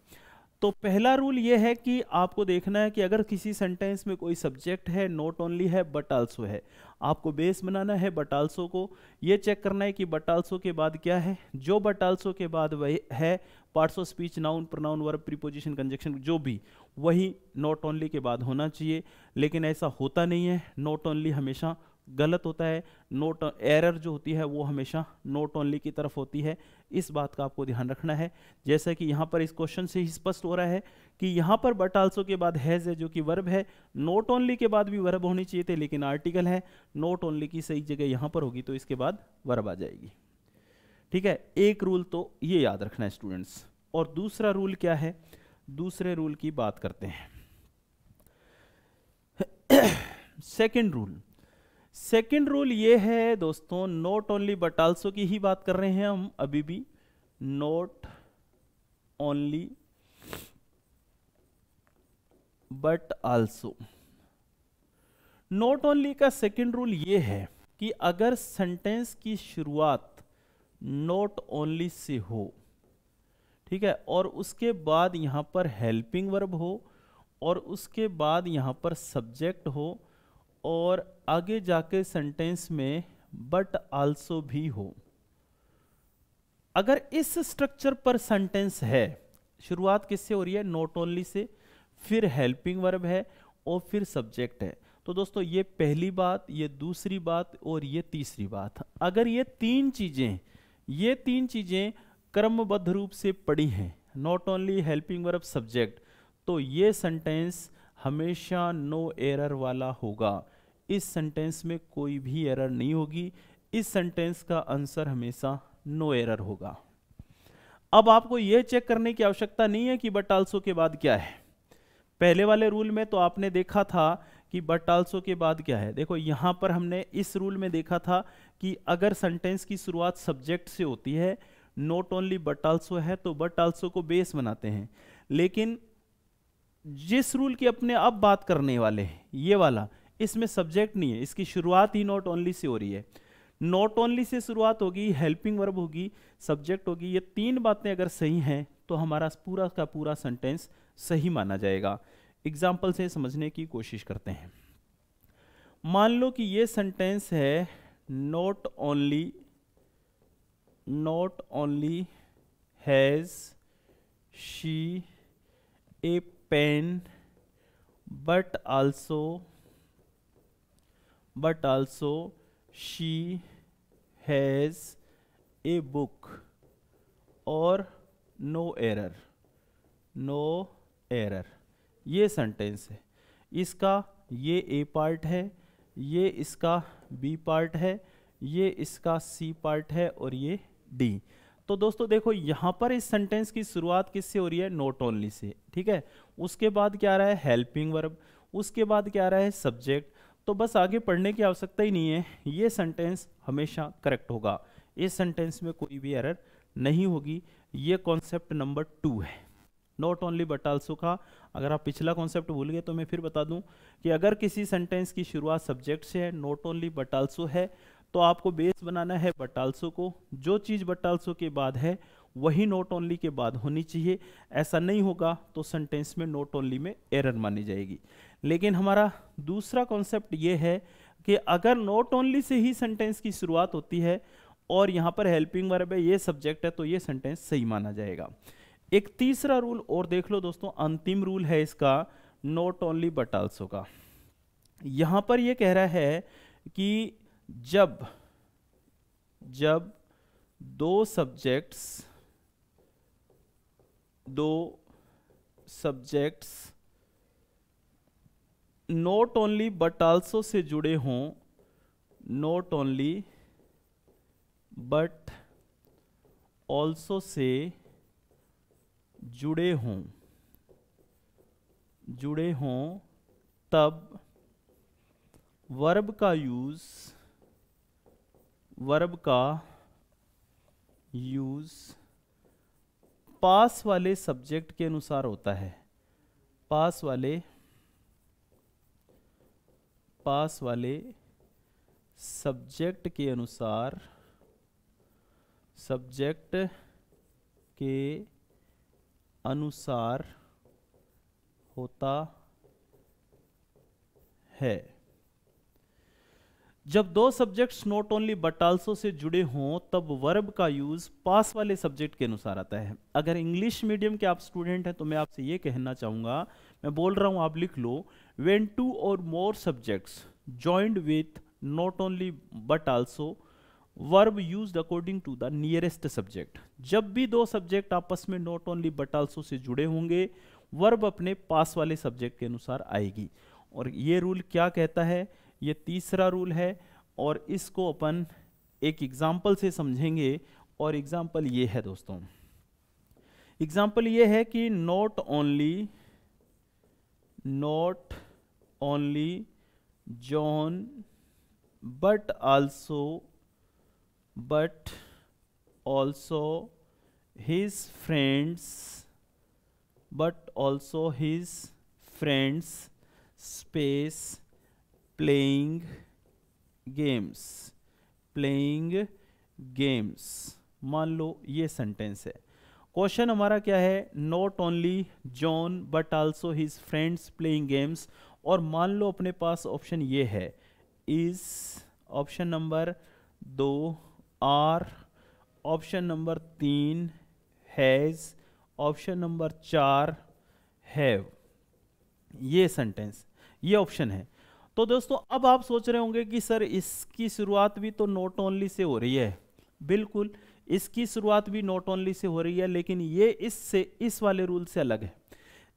तो पहला रूल ये है कि आपको देखना है कि अगर किसी सेंटेंस में कोई सब्जेक्ट है, नॉट ओनली है, बट आल्सो है, आपको बेस बनाना है बट आल्सो को। ये चेक करना है कि बट आल्सो के बाद क्या है, जो बट आल्सो के बाद वही है, parts of speech, noun, pronoun, verb, preposition, conjunction, जो भी, वही नॉट ओनली के बाद होना चाहिए। लेकिन ऐसा होता नहीं है, नॉट ओनली हमेशा गलत होता है, नोट एरर जो होती है वो हमेशा नॉट ओनली की तरफ होती है। इस बात का आपको ध्यान रखना है। जैसा कि यहाँ पर इस क्वेश्चन से ही स्पष्ट हो रहा है कि यहाँ पर बट आल्सो के बाद हैज है जो कि वर्ब है, नॉट ओनली के बाद भी वर्ब होनी चाहिए थे लेकिन आर्टिकल है, नॉट ओनली की सही जगह यहाँ पर होगी तो इसके बाद वर्ब आ जाएगी। ठीक है, एक रूल तो ये याद रखना है स्टूडेंट्स। और दूसरा रूल क्या है? दूसरे रूल की बात करते हैं। सेकेंड रूल ये है दोस्तों, नॉट ओनली बट आल्सो की ही बात कर रहे हैं हम अभी भी। Not only but also, not only का सेकेंड रूल ये है कि अगर सेंटेंस की शुरुआत नॉट ओनली से हो, ठीक है, और उसके बाद यहां पर हेल्पिंग वर्ब हो और उसके बाद यहां पर सब्जेक्ट हो और आगे जाके सेंटेंस में बट आल्सो भी हो, अगर इस स्ट्रक्चर पर सेंटेंस है, शुरुआत किससे हो रही है? नॉट ओनली से, फिर हेल्पिंग वर्ब है और फिर सब्जेक्ट है, तो दोस्तों ये पहली बात, ये दूसरी बात और ये तीसरी बात, अगर ये तीन चीजें क्रमबद्ध रूप से पड़ी हैं, not only, helping verb, subject, तो ये सेंटेंस हमेशा नो एरर वाला होगा। इस सेंटेंस में कोई भी एरर नहीं होगी, इस सेंटेंस का आंसर हमेशा नो एरर होगा। अब आपको यह चेक करने की आवश्यकता नहीं है कि बट आल्सो के बाद क्या है। पहले वाले रूल में तो आपने देखा था कि बट आल्सो के बाद क्या है। देखो यहां पर हमने इस रूल में देखा था कि अगर सेंटेंस की शुरुआत सब्जेक्ट से होती है, नॉट ओनली बट आल्सो है, तो बट आल्सो को बेस बनाते हैं। लेकिन जिस रूल की अपने अब बात करने वाले हैं, ये वाला, इसमें सब्जेक्ट नहीं है, इसकी शुरुआत ही नॉट ओनली से हो रही है। नॉट ओनली से शुरुआत होगी, हेल्पिंग वर्ब होगी, सब्जेक्ट होगी, ये 3 बातें अगर सही हैं तो हमारा पूरा का पूरा सेंटेंस सही माना जाएगा। एग्जाम्पल से समझने की कोशिश करते हैं। मान लो कि ये सेंटेंस है, not only not only has she a pen but also she has a book, और no error। ये सेंटेंस है, इसका ये ए पार्ट है, ये इसका बी पार्ट है, ये इसका सी पार्ट है और ये डी। तो दोस्तों देखो यहाँ पर इस सेंटेंस की शुरुआत किससे हो रही है? नॉट ओनली से, ठीक है। उसके बाद क्या आ रहा है? Helping verb. उसके बाद क्या आ रहा है? सब्जेक्ट। तो बस आगे पढ़ने की आवश्यकता ही नहीं है, ये सेंटेंस हमेशा करेक्ट होगा, इस सेंटेंस में कोई भी एरर नहीं होगी। ये कॉन्सेप्ट नंबर 2 है नॉट ओनली बट आल्सो का। अगर आप पिछला कॉन्सेप्ट भूल गए तो मैं फिर बता दूं कि अगर किसी सेंटेंस की शुरुआत सब्जेक्ट से है, नॉट ओनली बट आल्सो है, तो आपको बेस बनाना है बट आल्सो को। जो चीज़ बट आल्सो के बाद है वही नॉट ओनली के बाद होनी चाहिए। ऐसा नहीं होगा तो सेंटेंस में नॉट ओनली में एरर मानी जाएगी। लेकिन हमारा दूसरा कॉन्सेप्ट ये है कि अगर not only say he sentence की शुरुआत होती है और यहाँ पर हेल्पिंग वर्ब है, ये सब्जेक्ट है, तो ये सेंटेंस सही माना जाएगा। एक तीसरा रूल और देख लो दोस्तों, अंतिम रूल है इसका नॉट ओनली बट आल्सो का। यहां पर ये कह रहा है कि जब दो subjects not only but also say जुड़े हों, not only but also say जुड़े हों तब वर्ब का यूज पास वाले सब्जेक्ट के अनुसार होता है। पास वाले सब्जेक्ट के अनुसार होता है। जब दो subjects not only but also say जुड़े हों तब वर्ब का यूज पास वाले सब्जेक्ट के अनुसार आता है। अगर इंग्लिश मीडियम के आप स्टूडेंट हैं तो मैं आपसे ये कहना चाहूंगा, मैं बोल रहा हूं आप लिख लो, व्हेन 2 और more subjects joined with not only but also verb used according to the nearest subject. जब भी दो सब्जेक्ट आपस में not only but also say जुड़े होंगे, वर्ब अपने पास वाले सब्जेक्ट के अनुसार आएगी। और ये रूल क्या कहता है? ये तीसरा रूल है और इसको अपन एक एग्जाम्पल से समझेंगे। और एग्जाम्पल ये है दोस्तों, एग्जाम्पल ये है कि not only John but also his friends space playing games। मान लो ये सेंटेंस है। क्वेश्चन हमारा क्या है? Not only John but also his friends playing games. और मान लो अपने पास ऑप्शन ये है, is option number 2 are, option number 3 has, option number 4 have. ये सेंटेंस, ये ऑप्शन है। तो दोस्तों अब आप सोच रहे होंगे कि सर इसकी शुरुआत भी तो नॉट ओनली से हो रही है। बिल्कुल, इसकी शुरुआत भी नॉट ओनली से हो रही है, लेकिन ये इस वाले रूल से अलग है।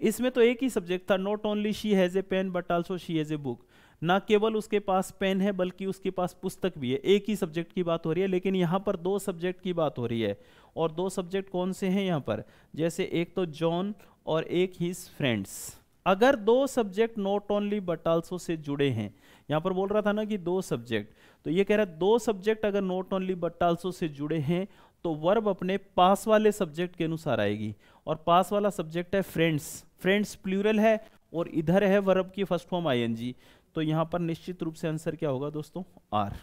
इसमें तो एक ही सब्जेक्ट था, not only she has a pen but also she has a book. ना केवल उसके पास पेन है बल्कि उसके पास पुस्तक भी है। एक ही सब्जेक्ट की बात हो रही है, लेकिन यहाँ पर दो सब्जेक्ट की बात हो रही है। और दो सब्जेक्ट कौन से हैं यहाँ पर? जैसे एक तो जॉन और एक हिज फ्रेंड्स। अगर दो subject not only but also say जुड़े हैं, यहाँ पर बोल रहा था ना कि दो सब्जेक्ट, तो ये कह रहा है दो सब्जेक्ट अगर not only but also say जुड़े हैं तो वर्ब अपने पास वाले सब्जेक्ट के अनुसार आएगी। और पास वाला सब्जेक्ट है फ्रेंड्स। फ्रेंड्स प्लूरल है और इधर है वर्ब की फर्स्ट फॉर्म आईएनजी। तो यहाँ पर निश्चित रूप से आंसर क्या होगा दोस्तों? आर,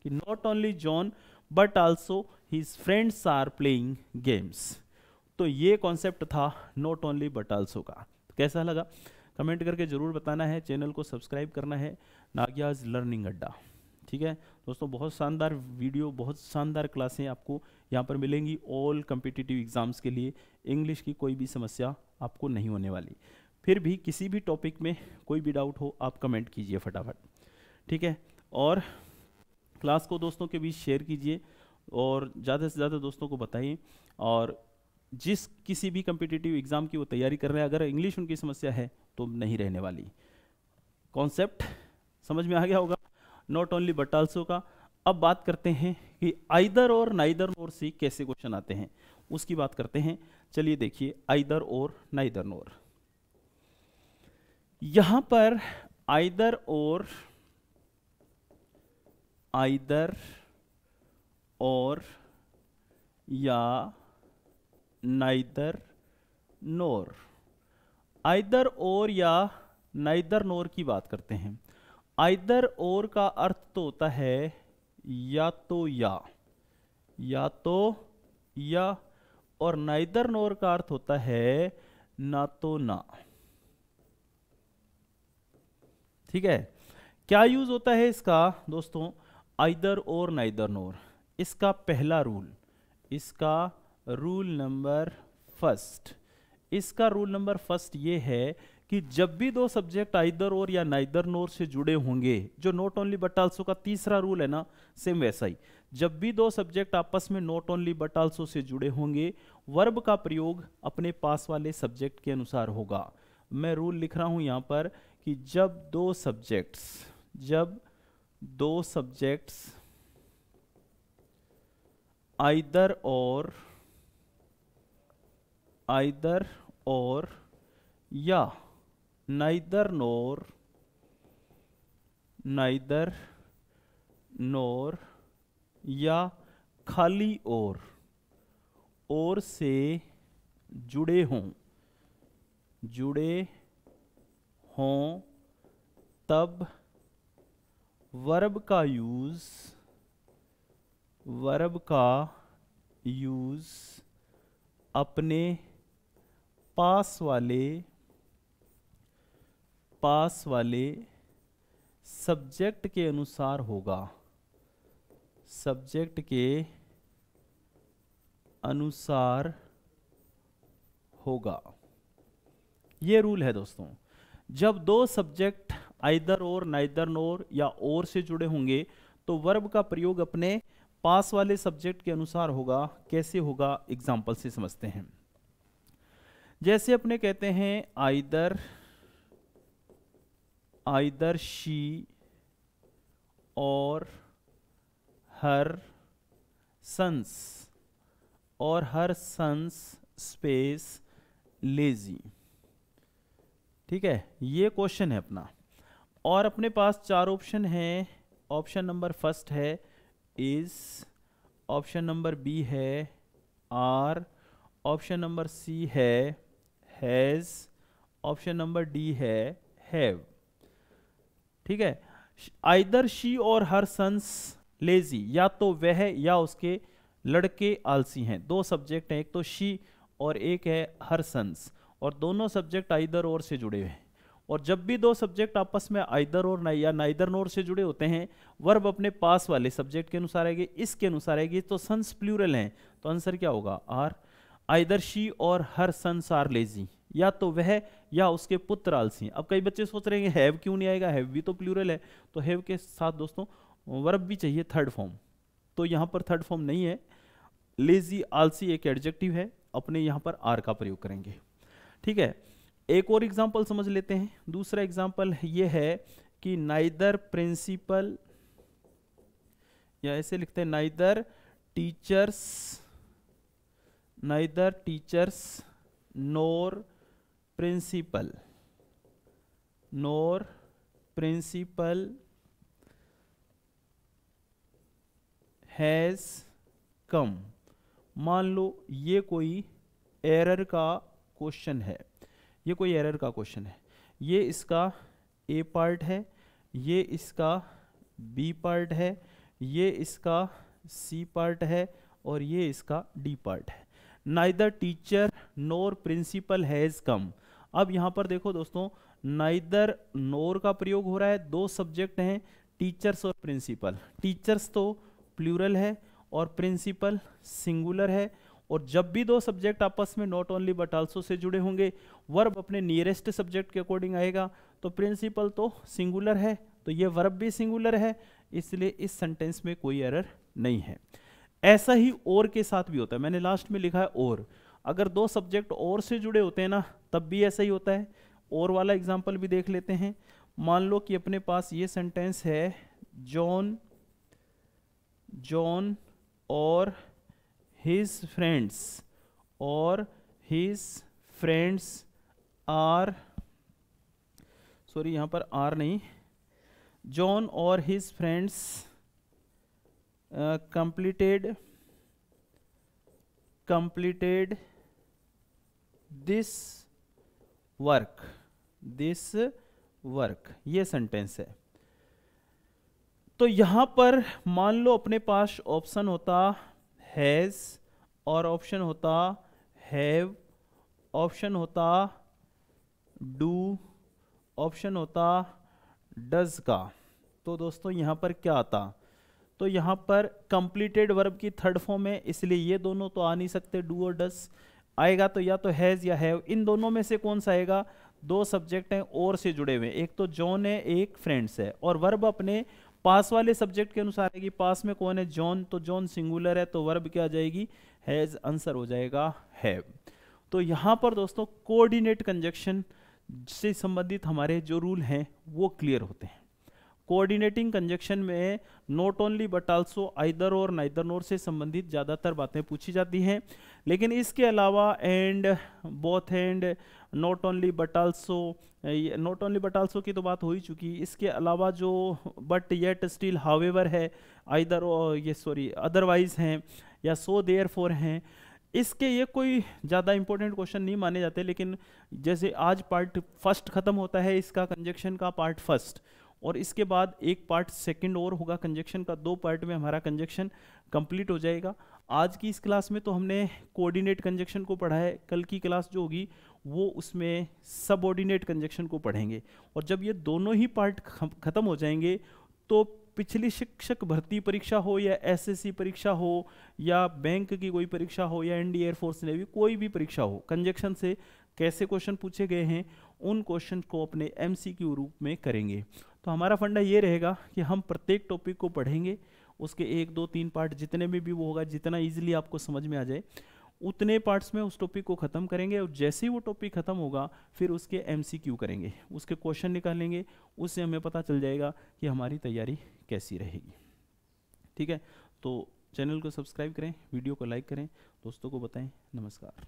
कि not only John but also his friends are playing games. तो ये कॉन्सेप्ट था नॉट ओनली बट आल्सो का। कैसा लगा कमेंट करके जरूर बताना है। चैनल को सब्सक्राइब करना है। नागियाज लर्निंग अड्डा। ठीक है दोस्तों, बहुत शानदार वीडियो, बहुत शानदार क्लासें आपको यहाँ पर मिलेंगी ऑल कम्पिटिटिव एग्जाम्स के लिए। इंग्लिश की कोई भी समस्या आपको नहीं होने वाली। फिर भी किसी भी टॉपिक में कोई भी डाउट हो आप कमेंट कीजिए फटाफट, ठीक है। और क्लास को दोस्तों के बीच शेयर कीजिए और ज़्यादा से ज़्यादा दोस्तों को बताइए। और जिस किसी भी कम्पिटिटिव एग्ज़ाम की वो तैयारी कर रहे हैं, अगर इंग्लिश उनकी समस्या है तो नहीं रहने वाली। कॉन्सेप्ट समझ में आ गया होगा, नॉट ओनली बट आल्सो का। अब बात करते हैं कि आइदर और नाइदर नोर से कैसे क्वेश्चन आते हैं, उसकी बात करते हैं। चलिए देखिए, आइदर और नाइदर नोर। यहां पर आइदर और या नाइदर नोर, आइदर और या नाइदर नोर की बात करते हैं। आइदर और का अर्थ तो होता है या तो या, और नाइदर नोर का अर्थ होता है ना तो ना। ठीक है, क्या यूज होता है इसका दोस्तों, आइदर और नाइदर नोर। इसका पहला रूल, इसका रूल नंबर फर्स्ट ये है कि जब भी दो सब्जेक्ट आइदर और या नाइदर नोर से जुड़े होंगे, जो नॉट ओनली बट आल्सो का तीसरा रूल है ना, सेम वैसा ही, जब भी दो सब्जेक्ट आपस में not only but also say जुड़े होंगे, वर्ब का प्रयोग अपने पास वाले सब्जेक्ट के अनुसार होगा। मैं रूल लिख रहा हूं यहां पर कि जब दो सब्जेक्ट्स आइदर और या नाइदर नोर या खाली और से जुड़े हों तब वर्ब का यूज अपने पास वाले सब्जेक्ट के अनुसार होगा। ये रूल है दोस्तों। जब दो सब्जेक्ट आइदर और नाइदर नोर या और से जुड़े होंगे तो वर्ब का प्रयोग अपने पास वाले सब्जेक्ट के अनुसार होगा। कैसे होगा, एग्जाम्पल से समझते हैं। जैसे अपने कहते हैं आइदर शी और हर सन्स स्पेस लेजी। ठीक है, ये क्वेश्चन है अपना, और अपने पास चार ऑप्शन हैं। ऑप्शन नंबर फर्स्ट है इज, ऑप्शन नंबर बी है आर, ऑप्शन नंबर सी है हैज, ऑप्शन नंबर डी है हैव। ठीक है, आइदर शी और हर सन्स लेजी, या तो वह या उसके लड़के आलसी हैं। दो सब्जेक्ट हैं, एक तो शी और एक है हर सन्स, और दोनों सब्जेक्ट आइदर और से जुड़े हुए हैं। और जब भी दो सब्जेक्ट आपस में आइदर और या नाइदर नोर से जुड़े होते हैं, वर्ब अपने पास वाले सब्जेक्ट के अनुसार आएगी, इसके अनुसार आएगी। तो सन्स प्लूरल हैं, तो आंसर क्या होगा, आर। आइदर शी और हर सन्स आर लेजी, या तो वह या उसके पुत्र आलसी हैं। अब कई बच्चे सोच रहे हैं हैव क्यों नहीं आएगा, हैव भी तो प्लूरल है। तो हैव के साथ दोस्तों वर्ब भी चाहिए थर्ड फॉर्म, तो यहाँ पर थर्ड फॉर्म नहीं है। लेजी आलसी एक एडजेक्टिव है, अपने यहाँ पर आर का प्रयोग करेंगे। ठीक है, एक और एग्जाम्पल समझ लेते हैं। दूसरा एग्जाम्पल ये है कि नाइदर प्रिंसिपल, या ऐसे लिखते हैं neither teachers nor principal has come. मान लो ये कोई एरर का क्वेश्चन है, ये इसका ए पार्ट है, ये इसका बी पार्ट है, ये इसका सी पार्ट है, और ये इसका डी पार्ट है। Neither teacher nor principal has come. अब यहाँ पर देखो दोस्तों, नाइदर नोर का प्रयोग हो रहा है, दो सब्जेक्ट हैं टीचर्स और प्रिंसिपल। टीचर्स तो प्लूरल है और प्रिंसिपल सिंगुलर है, और जब भी दो सब्जेक्ट आपस में not only but also say जुड़े होंगे, वर्ब अपने नियरेस्ट सब्जेक्ट के अकॉर्डिंग आएगा। तो प्रिंसिपल तो सिंगुलर है, तो ये वर्ब भी सिंगुलर है, इसलिए इस सेंटेंस में कोई एरर नहीं है। ऐसा ही और के साथ भी होता है, मैंने लास्ट में लिखा है और। अगर दो सब्जेक्ट और से जुड़े होते हैं ना, तब भी ऐसा ही होता है। और वाला एग्जाम्पल भी देख लेते हैं। मान लो कि अपने पास ये सेंटेंस है, जॉन और his friends are, सॉरी यहाँ पर आर नहीं, जॉन और his friends completed this work, ये सेंटेंस है। तो यहां पर मान लो अपने पास ऑप्शन होता हैज, और ऑप्शन होता हैव, ऑप्शन होता डू, ऑप्शन होता डज का। तो दोस्तों यहां पर क्या आता, तो यहां पर कंप्लीटेड वर्ब की थर्ड फॉर्म है, इसलिए ये दोनों तो आ नहीं सकते, डू और डज आएगा। तो या तो हैज या हैव, इन दोनों में से कौन सा आएगा। दो सब्जेक्ट हैं और से जुड़े हुए, एक तो जॉन है एक फ्रेंड्स है, और वर्ब अपने पास वाले सब्जेक्ट के अनुसार है कि पास में कौन है, जॉन, तो जॉन सिंगुलर है, तो वर्ब क्या आ जाएगी, हैज, आंसर हो जाएगा हैव। तो यहां पर दोस्तों कोऑर्डिनेट कंजक्शन से संबंधित हमारे जो रूल हैं वो क्लियर होते हैं। कोऑर्डिनेटिंग कंजक्शन में not only but also, either और, नाइदर नोर से संबंधित ज़्यादातर बातें पूछी जाती हैं, लेकिन इसके अलावा and, both and, not only but also की तो बात हो ही चुकी। इसके अलावा जो बट, येट, स्टिल, हाउएवर है, आइदर ये सॉरी अदरवाइज हैं, या सो देयरफॉर हैं, इसके ये कोई ज़्यादा इंपॉर्टेंट क्वेश्चन नहीं माने जाते। लेकिन जैसे आज पार्ट फर्स्ट खत्म होता है इसका, कंजक्शन का पार्ट फर्स्ट, और इसके बाद एक पार्ट सेकंड और होगा कंजक्शन का, दो पार्ट में हमारा कंजक्शन कंप्लीट हो जाएगा। आज की इस क्लास में तो हमने कोऑर्डिनेट कंजक्शन को पढ़ा है, कल की क्लास जो होगी वो उसमें सबऑर्डिनेट कंजक्शन को पढ़ेंगे। और जब ये दोनों ही पार्ट खत्म हो जाएंगे, तो पिछली शिक्षक भर्ती परीक्षा हो, या एसएससी परीक्षा हो, या बैंक की कोई परीक्षा हो, या इंडियन एयरफोर्स नेवी, कोई भी परीक्षा हो, कंजक्शन से कैसे क्वेश्चन पूछे गए हैं उन क्वेश्चन को अपने एमसीक्यू रूप में करेंगे। तो हमारा फंडा ये रहेगा कि हम प्रत्येक टॉपिक को पढ़ेंगे, उसके 1, 2, 3 पार्ट जितने में भी वो होगा, जितना इजीली आपको समझ में आ जाए उतने पार्ट्स में उस टॉपिक को ख़त्म करेंगे, और जैसे ही वो टॉपिक ख़त्म होगा फिर उसके एमसीक्यू करेंगे, उसके क्वेश्चन निकालेंगे, उससे हमें पता चल जाएगा कि हमारी तैयारी कैसी रहेगी। ठीक है, तो चैनल को सब्सक्राइब करें, वीडियो को लाइक करें, दोस्तों को बताएं। नमस्कार।